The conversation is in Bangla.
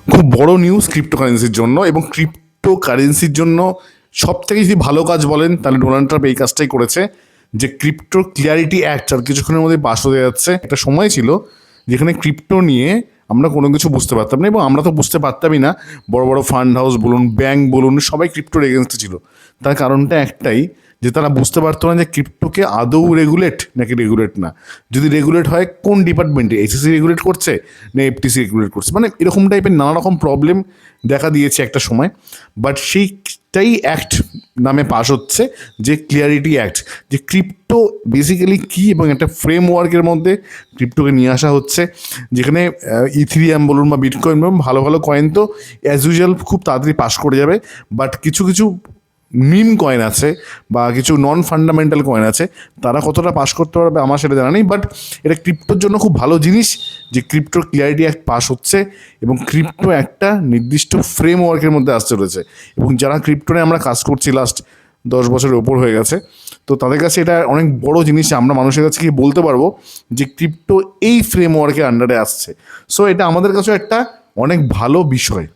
খুব বড় নিউজ ক্রিপ্টোকারেন্সির জন্য, এবং ক্রিপ্টোকারেন্সির জন্য সব থেকে যদি ভালো কাজ বলেন তাহলে ডোনাল্ড ট্রাম্প এই কাজটাই করেছে, যে ক্রিপ্টো ক্লিয়ারিটি অ্যাক্ট আর কিছুক্ষণের মধ্যে পাস হতে যাচ্ছে। একটা সময় ছিল যেখানে ক্রিপ্টো নিয়ে আমরা কোনো কিছু বুঝতে পারতাম না, এবং আমরা তো বুঝতে পারতামই না। বড় বড় ফান্ড হাউস বলুন, ব্যাংক বলুন, সবাই ক্রিপ্টোর এগেনস্টে ছিল। তার কারণটা একটাই, যে তারা বুঝতে পারতো না যে ক্রিপ্টোকে আদৌ রেগুলেট নাকি রেগুলেট না। যদি রেগুলেট হয় কোন ডিপার্টমেন্টে, এসএসসি রেগুলেট করছে না এফটিসি রেগুলেট করছে, মানে এরকম টাইপের নানা রকম প্রবলেম দেখা দিয়েছে একটা সময়। বাট সেইটাই অ্যাক্ট নামে পাস হচ্ছে, যে ক্লিয়ারিটি অ্যাক্ট, যে ক্রিপ্টো বেসিক্যালি কী এবং একটা ফ্রেমওয়ার্কের মধ্যে ক্রিপ্টোকে নিয়ে আসা হচ্ছে, যেখানে ইথিরিয়াম বলুন বা বিটকয়েন বলুন, ভালো ভালো কয়েন তো অ্যাজ ইউজুয়াল খুব তাড়াতাড়ি পাস করে যাবে। বাট কিছু কিছু মিম কয়েন আছে বা কিছু নন ফান্ডামেন্টাল কয়েন আছে, তারা কতটা পাস করতে পারবে আমার সেটা জানা নেই। বাট এটা ক্রিপ্টোর জন্য খুব ভালো জিনিস যে ক্রিপ্টোর ক্লিয়ারিটি অ্যাক্ট পাস হচ্ছে, এবং ক্রিপ্টো একটা নির্দিষ্ট ফ্রেমওয়ার্কের মধ্যে আসতে রয়েছে। এবং যারা ক্রিপ্টো নিয়ে আমরা কাজ করছি লাস্ট 10 বছরের ওপর হয়ে গেছে, তো তাদের কাছে এটা অনেক বড় জিনিস। আমরা মানুষের কাছে গিয়ে বলতে পারবো যে ক্রিপ্টো এই ফ্রেমওয়ার্কের আন্ডারে আসছে। সো এটা আমাদের কাছে একটা অনেক ভালো বিষয়।